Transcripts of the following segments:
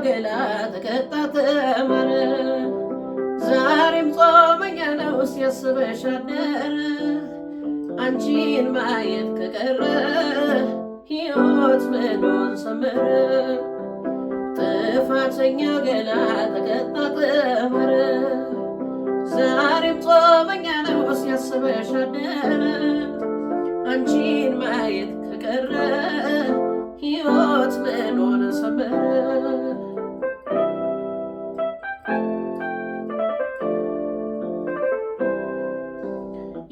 ገላ ተቀጣ ተማረ ዛሬም ጾመኛ ነው ሲያስበሽ አደረ አንቺን ማየት ከቀረ ሕይወት ምኑን ሰመረ ጥፋተኛ ገላ ተቀጣ ተማረ ዛሬም ጾመኛ ነው ሲያስበሽ አደረ አንቺን ማየት ከቀረ ሕይወት ምኑን ሰመረ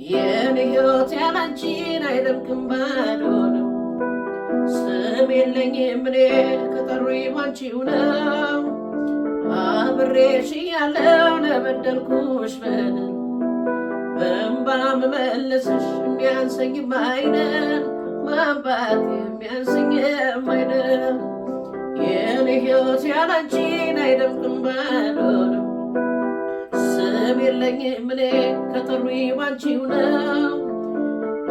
የኔ ሕይወት ያላንቺን አይደምቅም ባዶ ነው ስም የለኝም እኔ ከጠሩኝ ባንቺው ነው አብሬሽ እያለሁ ለበደልኩሽ በደል በእንባ መመለስሽ የሚያንሰኝም አይደል ማንባት የሚያንሰኝም አይደል የኔ ሕይወት ያላንቺን አይደምቅም ባዶ ነው ስም የለኝም እኔ ከጠሩኝ ባንቺው ነው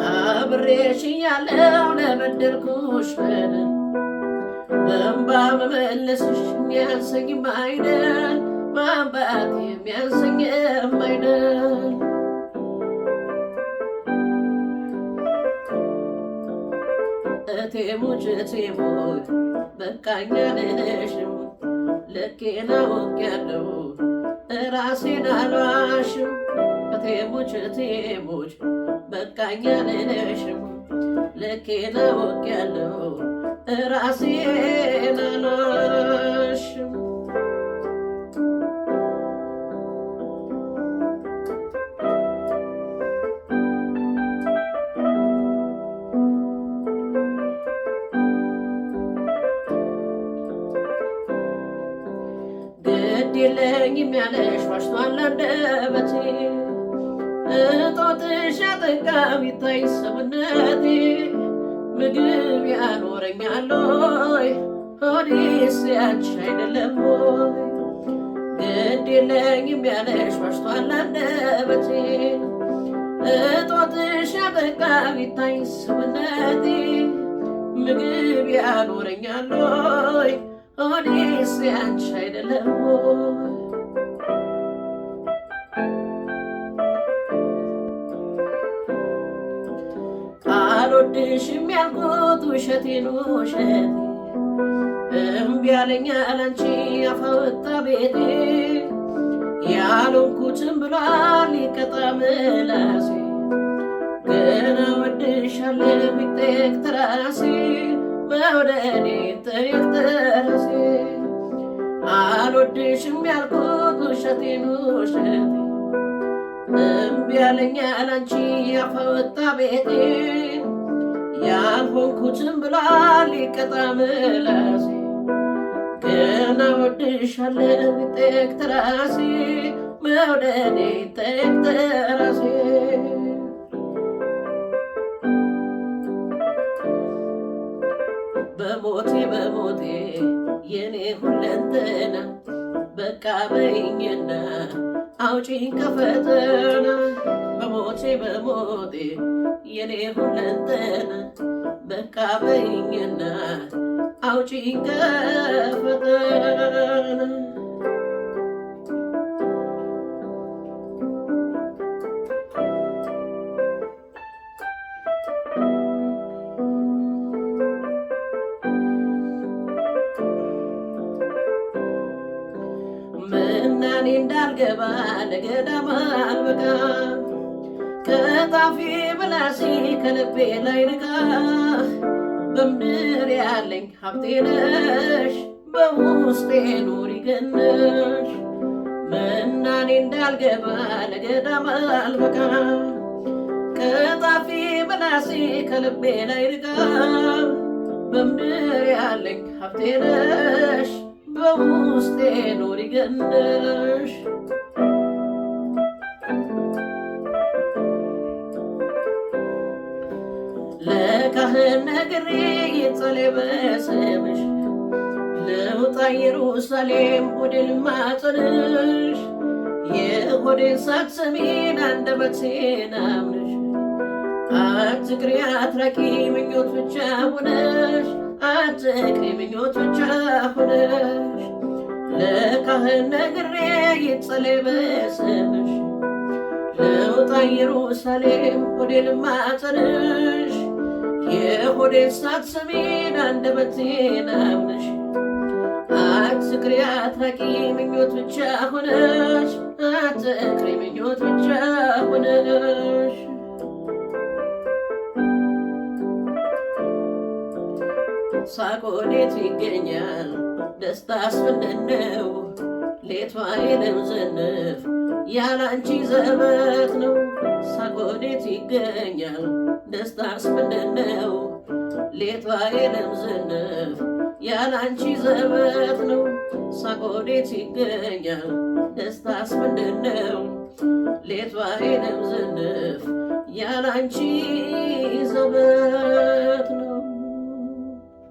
አብሬሽ እያለሁ ለበደልኩሽ በደል በእንባ መመለስሽ የሚያንሰኝም አይደል ማንባት የሚያንሰኝም አይደል እቴሙች እቴሙች በቃኝ አልልሽም ልኬን አውቄያለሁ ራሴን አልዋሽም እቴሙች እቴሙች በቃኝ አልልሽም ልኬን አውቄያለሁ ራሴን አልዋሽም የለኝም ያለሽ ዋሽቷል አንደበቴ እጦትሽ ያጠቃው ይታይ ሰውነቴ ምግብ ያኖረኛል ሆይ ሆዴስ ያንቺ አይደለም ሆይ ግድ የለኝም ያለሽ ዋሽቷል አንደበቴ እጦትሽ ያጠቃው ይታይ ሰውነቴ ምግብ ያኖረኛል ሆይ ሆዴስ ያንቺ አይደለም ሆይ አልወድሽም ያልኩት ውሸቴን ውሸቴ እምቢ አለኝ አላንቺ አፈወጣ ቤቴ ያልሆንኩትን ብሏል ይቀጣ ምላሴ ገና ወድሻለሁ ቢጠየቅ ተራሴ መውደዴ ጠየቅ ተራሴ አልወድሽም ያልኩት ውሸቴን ውሸቴ እምቢ አለኝ አላንቺ አፈወጣ ቤቴ ያልሆንኩትን ብሏል ይቀጣ ምላሴ ገና ወድሻለሁ ቢጠየቅ ተራሴ መውደዴ ጠየቅ ተራሴ በሞቴ በሞቴ የኔ ሁለንተና በቃ በይኝና አውጪኝ ከፈተና በሞቴ በሞቴ የኔ ሁለንተና በቃ በይኝና አውጪኝ ከፈተና ምናኔ እንዳልገባ ለገዳም አልበቃ ከጣፊ ብላሲ ከልቤ ላይ ንቃ በምድር ያለኝ ሀብቴ ነሽ በውስጤ ኑሪ ገነሽ ምናኔ እንዳልገባ ለገዳም አልበቃ ከጣፊ ብላሲ ከልቤ ላይ ንቃ በምድር ያለኝ ሀብቴ ነሽ በውስጤ ኑሪ ገነሽ ለካህን ነግሬ ይጸለይ በስምሽ ልውጣ ኢየሩሳሌም ሆዴ ልማጸንሽ የሆዴን ሳትሰሚን አንደበቴን አምነሽ አትቅሪ አትራቂ ምኞት ብቻ ሆነሽ አትቅሪ ምኞት ብቻ ሆነሽ ለካህን ነግሬ ይጸለይ በስምሽ ልውጣ ኢየሩሳሌም ሆዴ ልማጸንሽ የሆዴን ሳትሰሚን አንደበቴን አምነሽ አትቅሪ አትራቂ ምኞት ብቻ ሆነሽ አትቅሪ ምኞት ብቻ ሆነሽ ሳቅ ወዴት ይገኛል ደስታስ ምንድነው ሌቷ የለም ዝንፍ ያላንቺ ዘበት ነው ሳቅ ወዴት ይገኛል ደስታስ ምንድነው ሌቷ የለም ዝንፍ ያላንቺ ዘበት ነው ሳቅ ወዴት ይገኛል ደስታስ ምንድነው ሌቷ የለም ዝንፍ ያላንቺ